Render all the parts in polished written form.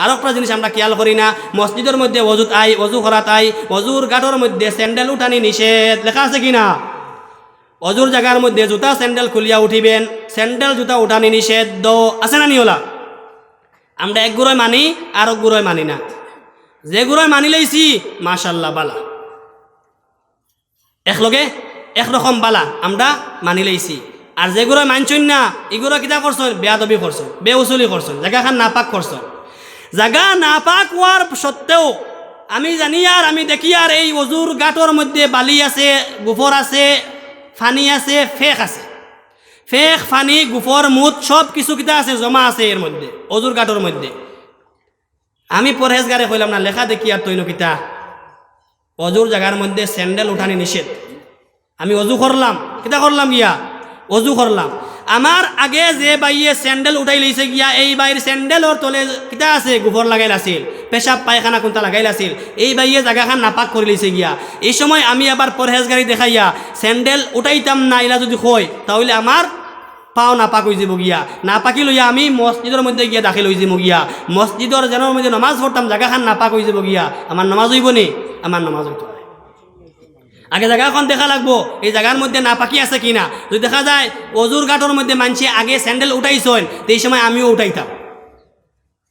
আর একটা জিনিস আমরা খেয়াল করি না, মসজিদের মধ্যে অজু করাত অজুর গাঁটর মধ্যে স্যান্ডেল উঠানি নিষেধ লেখা আছে কিনা? অজুর জায়গার মধ্যে জুতা স্যান্ডেল খুলিয়া উঠিবেন, স্যান্ডেল জুতা উঠানি নিষেধ আছে না নিওলা? আমরা এক গুড়োয় মানি আর এক গুড়োয় মানি না। যে গুড়োয় মানি লইছি মাশাল্লাহ বালা, একলগে একরকম বালা আমরা মানি লইছি। আর যেগুলো মানছেন না এগুলো কিতা করছেন? বেয়াদবি করছেন, বেউসুলি করছেন, জায়গাখান নাপাক করছেন। জায়গা নাপাক হওয়ার সত্ত্বেও আমি জানি আর আমি দেখি আর এই অজুর গাঁটর মধ্যে বালি আছে, গুফর আছে, ফানি আছে, ফেক আছে। ফেক, ফানি, গুফর, মুত সব কিছু কিতা আছে জমা আছে এর মধ্যে, অজুর গাঁটর মধ্যে। আমি পরহেজগারে কইলাম না, লেখা দেখি আর তৈন কিতা অজুর জায়গার মধ্যে স্যান্ডেল উঠানি নিষেধ। আমি অজু করলাম, কিতা করলাম গিয়া অজু করলাম। আমার আগে যে বাইয়ে স্যান্ডেল উঠাই লইছে গিয়া, এই বাইর স্যান্ডেলর তলে কিতা আছে? গোবর লাগাইল আছিল, পেশাব পায়খানা কোনটা লাগাইল আছিল, এই বাইয়ে জায়গাখান নাপাক করে লইছে গিয়া। এই সময় আমি আবার পরহেজগারি দেখাইয়া স্যান্ডেল উঠাইতাম না ইলা যদি কই, তাহলে আমার পাও নাপাক হয়ে যাব গিয়া। নাপাকি লইয়া আমি মসজিদের মধ্যে গিয়া দাখিল হয়ে যাব গিয়া। মসজিদের যেন মধ্যে নমাজ পড়তাম, জায়গাখান নাপাক হয়ে যাব গিয়া। আমার নমাজ হইব নি? আমার নমাজ হইত। আগে জায়গাখন দেখা লাগবো এই জায়গার মধ্যে নাপাকি আছে কিনা। যদি দেখা যায় অজুর গাঁটর মধ্যে মানছি আগে স্যান্ডেল উঠাইছেন, তো এই সময় আমিও উঠাইতাম।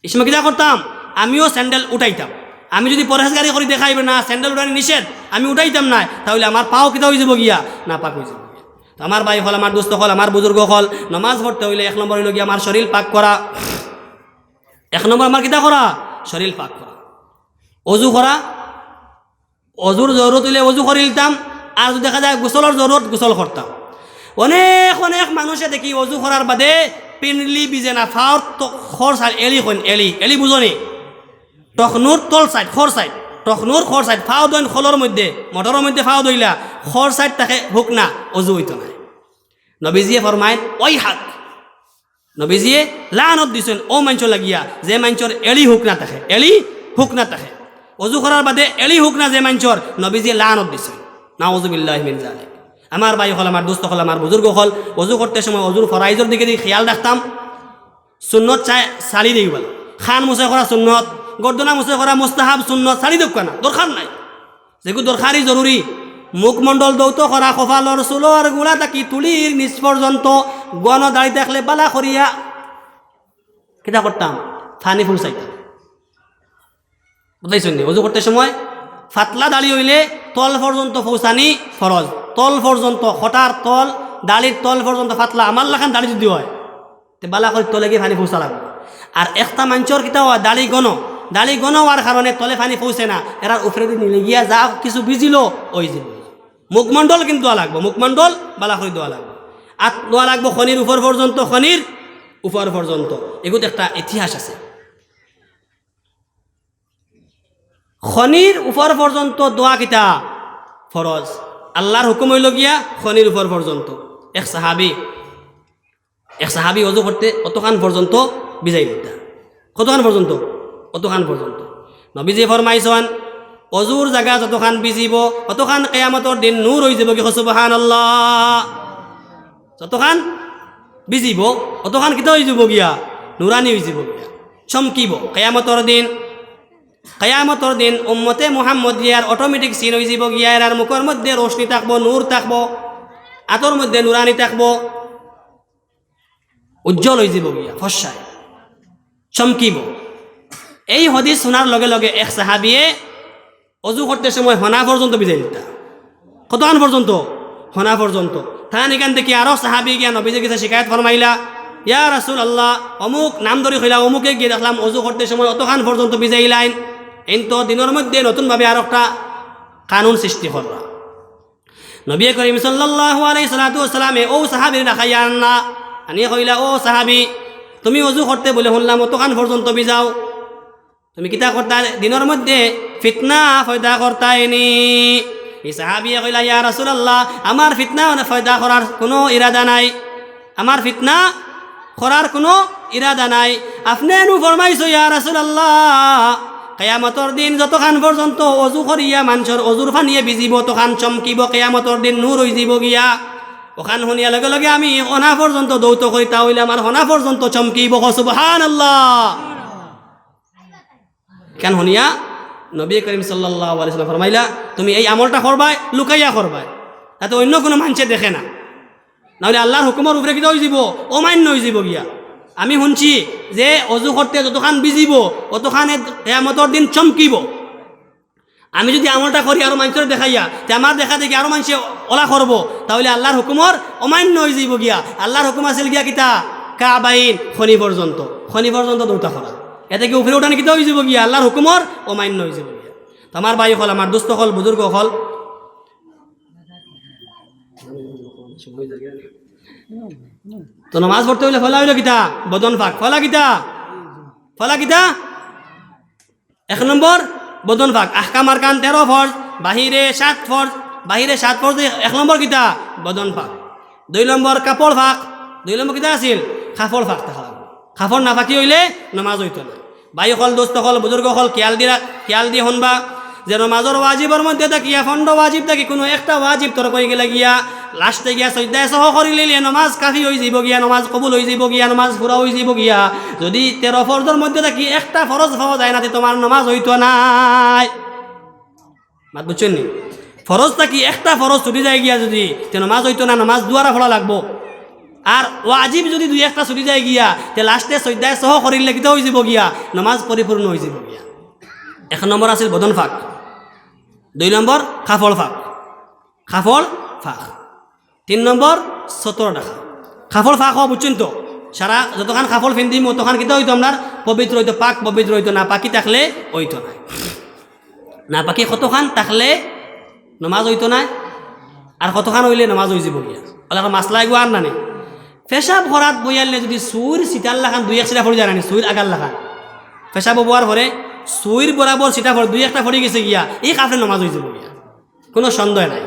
এই সময় কিতা করতাম? আমিও স্যান্ডেল উঠাইতাম। আমি যদি পরহেজগারি করে দেখাইবে না স্যান্ডেল উঠানি নিষেধ, আমি উঠাইতাম না, তাহলে আমার পাও কিতা হয়ে যাব গিয়া? নাপাক হয়ে যাব। তো আমার ভাই হল, আমার দোস্ত হল, আমার বুজুর্গ হল, নমাজ পড়তে হইলে এক নম্বর হইল গিয়া আমার শরীর পাক করা। এক নম্বর আমার কিতা করা? শরীর পাক করা। অজু করা, অজুর জরুরত হইলে অজু করে নিতাম। আর যদি দেখা যায় গোসলের জরুরত, গোসল করতাম। অনেক অনেক মানুষে দেখি অজু করার বাদে পিনলি বিজে না ফাওয়ার খর সাইড এলি কইন, এলি এলি বুঝনি? টখনুর তল সাইড, খর সাইড, টখনুর খর সাইড ফাও দইন খোলর মধ্যে, মোটরের মধ্যে ফাও দইলা খর সাইড তাকে হুক না, অজু হইতো না। নবীজিয়ে ফরমাইন ওই হাক, নবীজিয়ে লানত দিছেন ও মাঞ্চ লাগিয়া যে মাঞ্চর এলি হুক না থাকে, এলি হুক না থাকে, অজু করার বাদে এলি হুক না যে মাঞ্চর, নবীজিয়ে লানত দিছেন। নাউযুবিল্লাহি মিন যালিক। আমার ভাই হল, আমার দোস্ত হল, আমার বুজুর্গ হল, অজু করতে সময় অজুর ফরাইজের দিকে খেয়াল রাখতাম। সুন্নত সারি দিই বলে, খান মুছে করা সুন্নত, গর্দনা মুছে করা মুস্তাহাব, সুন্নত সারি দেখ না, দরকার নাই। যেগুলো দরকারি জরুরি, মুখমণ্ডল দৌত করা, কপালর চুলর গুলা থাকি তুলির নিচ পর্যন্ত গণ দাঁড়িয়ে থাকলে বালা করিয়া কিতা করতাম? ফানি ফুল চাইতাম। বুঝাইছেন নি? অজু করতে সময় ফাতলা দাড়ি হইলে তল পর্যন্ত পৌঁছানি ফরজ। তল পর্যন্ত, খটার তল, দাড়ির তল পর্যন্ত ফাতলা। আমার লাখান দাড়ি যদি হয় তে বালা করে তলে গিয়ে ফানি পৌঁছা লাগবে। আর একটা মাঞ্চর কিতা হয় দাড়ি ঘন হওয়ার কারণে তলে ফানি পৌঁছে না, এরা উপরে দিয়ে নিলে গিয়া যা কিছু বিজিল ওই যে মুখমণ্ডল কিন্তু দোয়া লাগবো, মুখমণ্ডল বালা করে দোয়া লাগবে। আর দোয়া লাগবো খনির উপর পর্যন্ত, খনির উপর পর্যন্ত। এগুলো একটা ইতিহাস আছে। খনির উপর পর্যন্ত দোয়া কিতা ফরজ, আল্লাহর হুকুম হইল গিয়া খনির উপর পর্যন্ত। এক সাহাবি অজু করতে অতখান পর্যন্ত বিজাই দিতা। কতখান পর্যন্ত? অতখান পর্যন্ত। নবীজি ফরমাইছেন অজুর জায়গা যতখান বিজিব অতখান কিয়ামতের দিন নূর হয়ে যাব। কি সুবহানাল্লাহ! যতখান বিজিব অতখান কিতা হয়ে যাব গিয়া? নুরানি হয়ে যাব গিয়া, চমকিব। কিয়ামতের দিন উম্মতে মুহাম্মদিয়ার অটোমেটিক সিন হয়ে যাব গিয়া। এর মুখের মধ্যে রোশনি থাকবো, নূর থাকবো, আতর মধ্যে নুরানি থাকবো, উজ্জ্বল হয়ে যাব গিয়া, ফসায় চমকিব। এই হদিস শোনার লগে লগে এক সাহাবিয়ে অজু করতে সময় হনা পর্যন্ত বিজাই দিতা। কতক্ষণ পর্যন্ত? হনা পর্যন্ত। তান এখান থেকে আরো সাহাবি গিয়া নবীজির কাছে শিকায়ত ফরমাইলা, ইয়া রাসূলুল্লাহ, অমুক নাম ধরে কইলা, অমুকে গিয়ে দেখলাম অজু করতে সময় অতখান পর্যন্ত বিজাইলাইন। কিন্তু দিনের মধ্যে নতুনভাবে আর একটা কানুন সৃষ্টি করল। নবী করিম সাল্লাল্লাহু আলাইহি সাল্লামে ও সাহাবীর দেখাইয়া আনলা, আনিয়ে কইলা, ও সাহাবি, তুমি অজু করতে বলে শুনলাম অতখান পর্যন্ত বিজাও, তুমি কিতা করতা? দিনের মধ্যে ফিতনা ফয়দা করতাইনি। এই সাহাবিয়ে কইলা, ইয়া রাসূলুল্লাহ, আমার ফিতনা ফয়দা করার কোনো ইরাদা নাই, আমার ফিতনা করার কোনো ইরাদা নাই। আপনি নু ফরমাইছো ইয়া রাসূলুল্লাহ, কিয়ামতের দিন যতখান পর্যন্ত অজু করিয়া মানুষের অজুর ফানিয়ে ভিজিব তখন চমকিব, কিয়ামতের দিন নূর হয়ে যাব গিয়া। ওখান শুনিয়া লগে লগে আমি হনা পর্যন্ত দৌত করি, তাহলে আমার হনা পর্যন্ত চমকিব। সুবহানাল্লাহ! কেন শুনিয়া নবী করিম সাল্লাল্লাহু আলাইহি ওয়াসাল্লাম ফরমাইলা তুমি এই আমলটা করবাই লুকাইয়া করবাই, তাতে অন্য কোনো মানুষে দেখে না, নাহলে আল্লাহর হুকুমের উপরে কিতা হয়ে যাব, অমান্য হয়ে যাব গিয়া। আমি শুনছি যে অজু করতে যতখান বিজিব অতখানে কিয়ামতের দিন চমকিব। আমি যদি আমলটা করি আরো মানুষের দেখাইয়া তে আমার দেখা দেখি আরো মানুষে ওলা করবো, তাহলে আল্লাহর হুকুমর অমান্য হয়ে যাব গিয়া। আল্লাহর হুকুম আছিল গিয়া কিতা কাবাইন খনি পর্যন্ত দৌড়া করা, এতে কি উপরে উঠানি কিতা হয়ে যাব গিয়া, আল্লাহর হুকুমর অমান্য হয়ে যাব গিয়া। তো আমার ভাই হল, আমার দুস্থ হল, বুজুর্গ হল, তো নামাজ পড়তে হইলে ফলা হইল কিতা বদন ফাঁক, ফলা কিতা 1 নম্বর বদন ফাঁক। আহকাম আরকান 13 ফরজ, বাহিরে 7 ফরজ, 1 নম্বর কিতা বদন ফাঁক। 2 নম্বর কাপড় ফাঁক, 2 নম্বর কিতা আছিল কাপড় ফাঁক থাকা লাগবে। কাপড় না ফাঁকি হইলে নামাজ হইতো না। ভাই হল, দোস্ত হল, বুজুর্গ হল, খেয়াল দিয়ে শুনবা যে নমাজের ওয়াজিবের মধ্যে থাকিয়া ফন্ড ওয়াজিব থাকি কোনো একটা ওয়াজিব তোর করে গেলে গিয়া লাস্টে গিয়া সজ্জায় সহ করিলে নমাজ কাফি হয়ে যাব গিয়া, নমাজ কবুল হয়ে যাব গিয়া, নমাজ পুরা হয়ে যাব গিয়া। যদি 13 ফরজের মধ্যে থাকি একটা ফরজ পাওয়া যায় না, তোমার নমাজ হইতো নাই। মাত বুঝছেন নি? ফরজ থাকি একটা ফরজ ছুটি যায় গিয়া যদি তে নমাজ হইতো না, নমাজ দুয়ারা ফলা লাগবো। আর ওয়াজিব যদি 2-1টা ছুটি যায় গিয়া তে লাস্টে সজ্জায় সহ করিলে কিতা হয়ে যাব গিয়া, নমাজ পরিপূর্ণ হয়ে যাব গিয়া। 1 নম্বর আছিল বদন ফাঁক, 2 নম্বর কাপড় ফাঁক, 3 নম্বর সতর ডাকা। কাপড় ফাঁক হওয়া বুঝছেন তো, সারা যতখান কাপড় ফিন্দিম অতখান কিতা হইতো আপনার পবিত্র হইতো, পাক পবিত্র হইতো। না পাকি থাকলে হইতো না, না পাকি কতখান থাকলে নমাজ হইতো না, আর কতখান হইলে নমাজ হয়ে যাব গিয়া। ওলা মাসলা এগো আর নানি পেশাব ভরাত বইয়ালে যদি সুইর সিটার লাখান 2-1 সিটা ফরি জানানি, সুইর আগার লাখান পেশাব বোয়ার ভরে সুইর বরাবর সিটা ফর 2-1টা ফরি গেছে গিয়া, এই কাপড়ে নমাজ হয়ে যাব গিয়া, কোনো সন্দেহ নাই।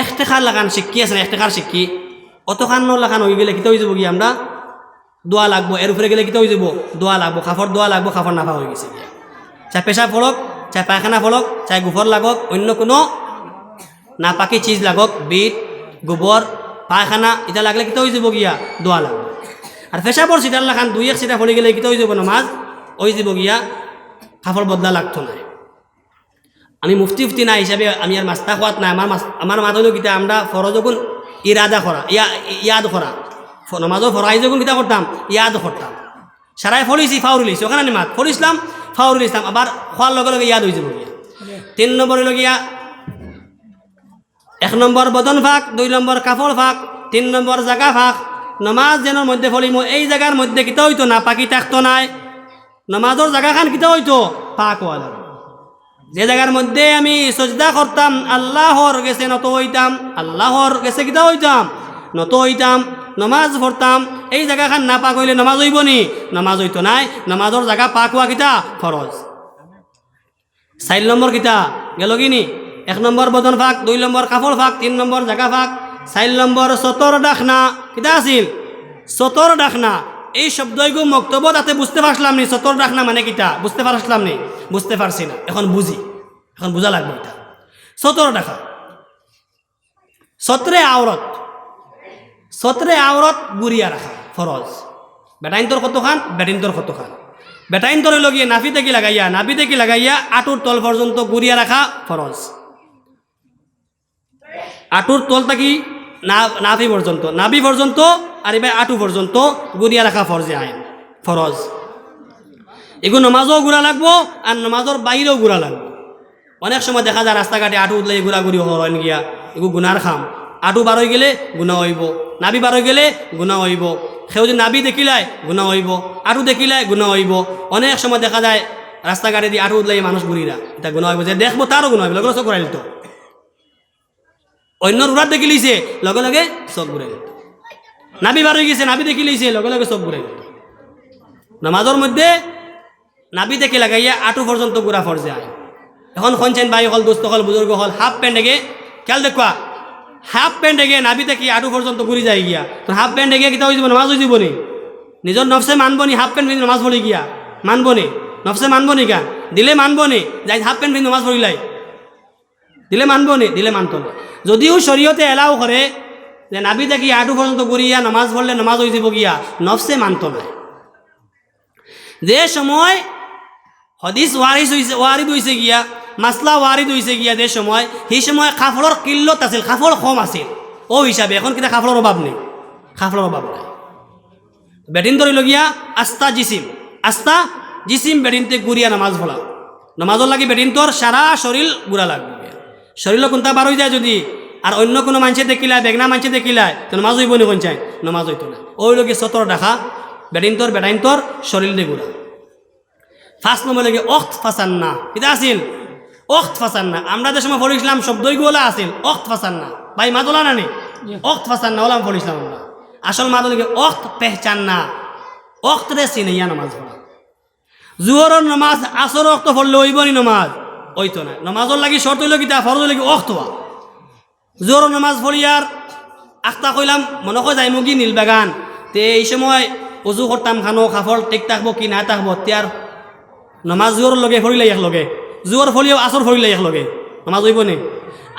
1 টাকার লাগান শিক্ষি আছে না, 1 টাকার শিক্ষি অতখান লাগান হয়ে গেলে কিতা হয়ে যাব গিয়া, আমরা দোয়া লাগবো। এর উপরে গেলে কিতা হয়ে যাব, দোয়া লাগবো, কাপড় দোয়া লাগবো, কাপড় নাফা হয়ে গেছে গিয়া। চাই পেশাব ফলক, চাই পায়খানা ফলক, চাই গোবর লাগক, অন্য কোনো না পাকি চিজ লাগক, বিট গোবর পায়খানা এটা লাগলে কিতা হয়ে যাব গিয়া, দোয়া লাগবে। আর পেশাবর সিটার লাখান 2-1 সিটা ফলি গেলে কিতা হয়ে যাব, নমাজ হয়ে যাব গিয়া, কাপড় বদলা লাগতো না। আমি মুফতি না হিসাবে আমি আর মাস্তা খোয়াত নাই, আমার মাথা হইল কিতা আমরা ফরজ যখন ইরাদা করা ইয়াদ করা, নমাজও ফরাই যখন কিতা করতাম ইয়াদ করতাম, সারাই ফলিছি ফাউর লইছি, ওখানে আমি মাত ফলিসলাম ফাউর লইসলাম, আবার খোয়ার লগে লগে ইয়াদ হয়ে যাব গিয়া। 3 নম্বর হইল গিয়া 1 নম্বর বদন ফাঁক, 2 নম্বর কাপড় ফাঁক, 3 নম্বর জাগা ফাঁক। নমাজ যেন মধ্যে ফলিম এই জায়গার মধ্যে কিতা হইতো না পাকি থাকতো নাই, নমাজের জায়গা খান কিতা হইতো পাক ওয়ালা। যে জায়গার মধ্যে আমি সজদা করতাম আল্লাহর গেছে নত হইতাম, আল্লাহর গেছে কিতা হইতাম নত হইতাম, নমাজ পড়তাম, এই জায়গা খান না পাক হইলে নমাজ হইব নি, নমাজ হইতো নাই। নমাজের জায়গা পাক হওয়া কিতা ফরজ। 4 নম্বর কিতা গেল কিনি 1 নম্বর বদন ফাঁক, 2 নম্বর কাপড় ফাঁক, 3 নম্বর জাগা ফাঁক, 4 নম্বর সতর ডাকনা। কিতা আছিল সতর ডাকনা? এই শব্দইগু মক্তব্য তাতে বুঝতে পারছিলাম নি, সতর ডাকনা মানে কিতা বুঝতে পারছিলাম নি, বুঝতে পারছি না, এখন বুঝি, এখন বোঝা লাগবে এটা। সতর ডাকা সতরে আওরত গুড়িয়া রাখা ফরজ। বেটাইন তোর কতখান, বেটিন তোর কতখান, বেটাইন তোর লগিয়ে নাভি থেকে লাগাইয়া আঁটুর তল পর্যন্ত গুড়িয়া রাখা ফরজ। আঁটুর তল থাকি নাভি পর্যন্ত আর এবার আঁটু পর্যন্ত গুড়িয়া রাখা ফরজ। এগুলো নমাজও গুড়া লাগবো আর নমাজের বাইরেও গুড়া লাগবো। অনেক সময় দেখা যায় রাস্তাঘাটে আঁটু উঠলে গুড়াগুড়ি হরণ গিয়া, এগু গুনার খাম। আঁটু বার হয়ে গেলে গুণা হইব, নাভি বার হয়ে গেলে গুণা হইব। সেও যদি নাভি দেখিলাই গুণা হইব, আঁটু দেখিলাই গুণা হইব। অনেক সময় দেখা যায় রাস্তাঘাটে দিয়ে আঁটু উঠলে মানুষ ঘুরিরা, এটা গুণা হইব। যে দেখবো তারও গুণা হইব, লগে চোখ ঘুরাইল তো। অন্য রুরাত দেখি লইছে লগে লগে চোখ ঘুরাইল। নাভি বার হয়ে গেছে, নাভি দেখি লইছে লগে লগে চোখ ঘুরাইল। নামাজের মধ্যে নাভি দেখে লাগাইয়া আঁটু পর্যন্ত ঘুরা ফরজে আয়। এখন শুনছেন ভাই হল, দোস্ত হল, বুজুর্গ হল, হাফ প্যান্ট এগে খেয়াল দেখবা, হাফ প্যান্ট এগে নাভি থেকে আঁটু পর্যন্ত ঘুরি যায় গিয়া, তো হাফ প্যান্ট এগে কিতা হয়ে যাব, নামাজ হয়ে যাব নি? নিজের নফসে মানবো নি হাফ প্যান্ট পিন্ধি নামাজ পড়ি গিয়া? মানবো নি? নফসে মানবো নি? কেন দিলে মানবো নি? যাই হাফ প্যান্ট পিন্ধি নামাজ পড়িলাই দিলে মানবো নি? দিলে মানতো না। যদিও শরীয়তে এলাও করে যে নাভি থেকে আঁটু পর্যন্ত ঘুরিয়া নামাজ পড়লে নামাজ হয়ে যাব গিয়া, নফসে মানতো না। যে সময় হদিস ওয়ারিদ হইছে গিয়া মাসলা ওয়ারিদ হইছে গিয়া যে সময় সেই সময় কাপড়ের কিল্লত আছিল, কাপড় কম আছিল। ও হিসাবে এখন কিনা কাপড়ের অভাব নেই, কাপড়ের অভাব নাই। বেটিন ধরিল গিয়া আস্তা জিসিম বেটিনতে গুড়িয়া নামাজ পড়া, নামাজর লাগি বেটিন তোর সারা শরীর গুড়া লাগবে। শরীর কোনটা বার হয়ে যায় যদি, আর অন্য কোনো মানুষে দেখিলায় বেগনা মানুষে দেখিলায় তো নামাজ হইব নি কোন চাই, নামাজ হইতো না। ওই লোকে সতর দেখা বেটিন তোর শরীর দিয়ে গুড়া। ফার্স্ট নম্বর লাগে অক্ত ফাসান্না, এটা আসিল অক্ত ফাসান্না। আমরা যে সময় পড়িছিলাম শব্দগুলা আসিল অক্ত ফাসান্না, ভাই মাদলা না নি অক্ত ফাসান্না ওলাম পড়িছিলাম আমরা। আসল মাদল লাগে অক্ত পেহচান্না, অক্ত রে চিনাইয়া নামাজ পড়া। জুহরের নামাজ আসর অক্ত পড়লে হইব নি নামাজ, ওইতো না। নামাজর লাগি শর্ত হইল কিতা ফরজ লাগি অক্ত হওয়া। জোহরের নামাজ পড়িয়ার আখতা কইলাম মনে হয় যাইমু কি নীলবাগান, তে এই সময় উজু করতাম খানো কাপড় ঠিক থাকবো কি না থাকবো,তিয়ার নামাজ জোহর লগে ফরিলে একলগে, জোহর ফলিও আসর ফরিলে একলগে নামাজ হইব নি।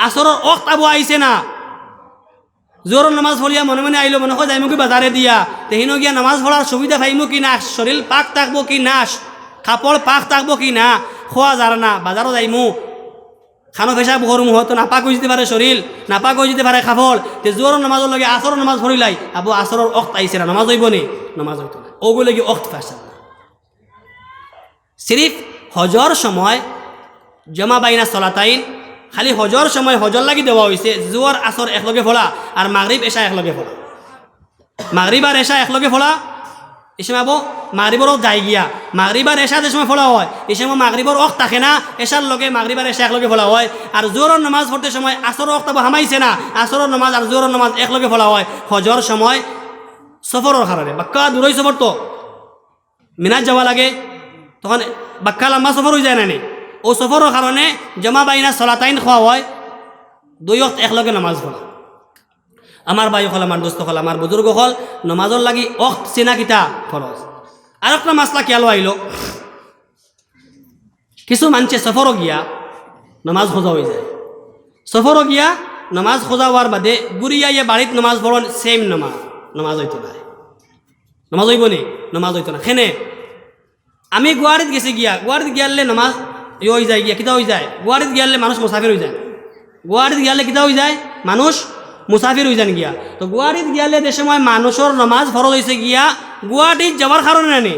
আসরের অক্ত আবু আইছে না, জোহরের নামাজ ফলিয়া মনে মনে আইলো মনে হয় যাইমু কি বাজারে দিয়া, তেহিনো গিয়া নামাজ পড়ার সুবিধা পাইমু কি না, শরীর পাক থাকবো কি না, কাপড় পাক থাকবো কি না, খোয়া যার না, বাজারও যাইমু খানো ফেসা বহরম হয়তো নাপাক হয়ে যেতে পারে শরীর, নাপাক হয়ে যেতে পারে কাপড়, তে জোহরের নামাজের লগে আসরের নামাজ পড়িলাই আবু আসরের অক্ত আইছে না, নামাজ হইব নি, নামাজ হইতো না। ওগুলো কি অক্ত ফেসা সিরিফ হজর সময় জমা বাইনা চলাতাইন, খালি হজর সময় হজর লাগি দেওয়া হয়েছে জোহর আসর একলগে ফোলা আর মাগরিব এশা একলগে ফোলা। মাগরিব আর এশা একলগে ফোলা এই সময় আবো মাগরিবরও যাই গিয়া, মাগরিব আর এশা যে সময় ফোলা হয় এই সময় মাগরিবর অক্ত থাকে না, এশার লগে মাগরিব আর এশা একলগে ফোলা হয়। আর জোহরের নামাজ পড়তে সময় আসরের অক্ত হামাইছে না, আসরের নামাজ আর জোহরের নামাজ একলগে ফোলা হয়। হজর সময় সফরের কারণে বাক্কা দূরই সফর তো মিনাজ যাওয়া লাগে, তখন বাক্কা লম্বা সফর হয়ে যায় না নি, ও সফরের কারণে জমা বাইনা চলাতাইন খাওয়া হয়, দুই অক্ত একলগে নামাজ পড়া। আমার ভাই হল, আমার দোস্ত হল, আমার বুজুর্গ হল, নমাজর লাগি অক্ত চিনা কিতা ফরজ। আর একটা মাসলা খেয়াল আইল, কিছু মানুষে সফরও গিয়া নমাজ খোঁজা হয়ে যায়, সফরও গিয়া নমাজ খোঁজা হওয়ার বাদে গুড়িয়া ইয়ে বাড়িত নমাজ পড়ন সেম নমাজ হইতো না, নমাজ হইব নি, নমাজ হইতো না। খেনে আমি গুয়াহাটিত গেছি গিয়া, গুয়াহাটিত গিয়ালে নমাজ হয়ে যায় গিয়া কিতা হয়ে যায়, গুয়াহাটিত গিয়ালে মানুষ মুসাফির হয়ে যায়, গুয়াহাটিত গিয়ালে কিতা হয়ে যায় মানুষ মুসাফির হয়ে যান গিয়া। তো গুয়াহাটিত গিয়ালে যে সময় মানুষের নমাজ ফরজ হয়েছে গিয়া গুয়াহাটিত যাওয়ার কারণে নানি,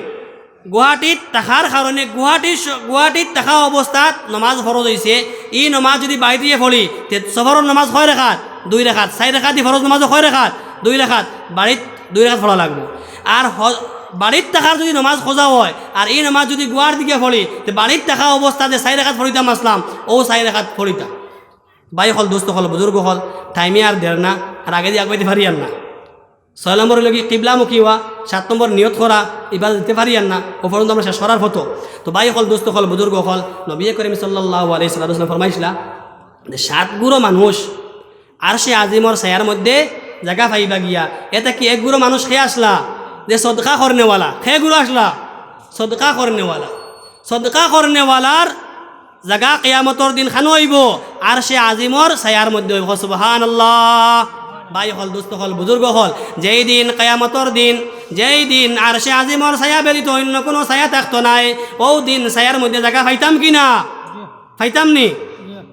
গুয়াহাটিত থাকার কারণে গুয়াহাটিত থাকা অবস্থাত নমাজ ফরজ হয়েছে। ই নমাজ যদি বাড়ি দিয়ে পড়ি তে সফরের নমাজ 6 রেখাত 2 রেখাত 4 রেখাত ফরজ নমাজ 6 রেখাত 2 রেখাত, বাড়িত 2 রেখাত পড়া লাগবে। আর বাড়িত থাকার যদি নমাজ খোঁজা হয় আর এই নমাজ যদি গুয়াহাটির দিকে পড়ি তো বাড়িত থাকা অবস্থাতে 4 রেখাত পড়িতাম আসলাম, ও 4 রেখাত পড়িতাম। ভাই হল, দোস্ত হল, বুজুর্গ হল, টাইমে আর দের না, আর আগে দিয়ে আগাইতে পারি আর না। 6 নম্বর হলো কি কিবলামুখী হওয়া, 7 নম্বর নিয়ত করা, এবার দিতে পারি আর না, ও পর্যন্ত আমরা শেষ করার হতো। তো ভাই হল, দোস্ত হল, বুজুর্গ হল, নবী করিম সাল্লাল্লাহু আলাইহি ওয়াসাল্লাম ফরমাইছিলা যে 7 গুরো মানুষ আর সে আজিমর ছায়ার মধ্যে জায়গা পাইবা গিয়া। এটা কি এক গুরো মানুষ খেয়ে আসলা যে সদকা করনেওয়ালা, খেয়ে গুরো আসলা সদকা করনেওয়ালা, সদকা করনেওয়ালার জাগা কিয়ামতর দিন খানো হইব আর সে আজিমর ছায়ার মধ্যে হইব। সুবহানাল্লাহ। ভাই হল, দোস্ত হল, বুজুর্গ হল, যেই দিন কিয়ামতর দিন, যেই দিন আর সে আজিমর ছায়া ব্যতীত অন্য কোনো ছায়া থাকতো নাই, ও দিন ছায়ার মধ্যে জায়গা পাইতাম কি না? পাইতাম নি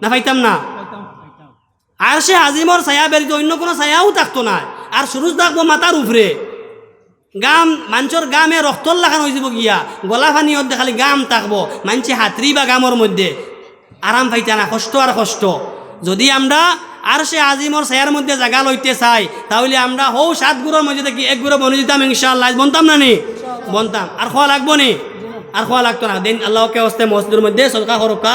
না পাইতাম না? আর সে আজিমর ছায়া ব্যতীত অন্য কোনো ছায়াও থাকতো না, আর সুরুজ থাকবো মাথার উপরে, গাম মানুষের গামে রক্তর লাগানো হয়ে যাব গিয়া, গলা ফানি হতে খালি গাম থাকবো, মানুষে হাতরি বা গামর মধ্যে আরাম পাইতা না, কষ্ট আর কষ্ট। যদি আমরা আর সে আজিমর ছায়ার মধ্যে জায়গা লইতে চাই তাহলে আমরা 7 গুরোর মধ্যে থেকে 1 গুরো বনে দিতাম ইনশাআল্লাহ। বনতাম না নি? বনতাম। আর খোয়া লাগবো নি? আর খোয়া লাগতো না। দিন আল্লাহকে হস্তে মসজিদের মধ্যে সদকা করুকা।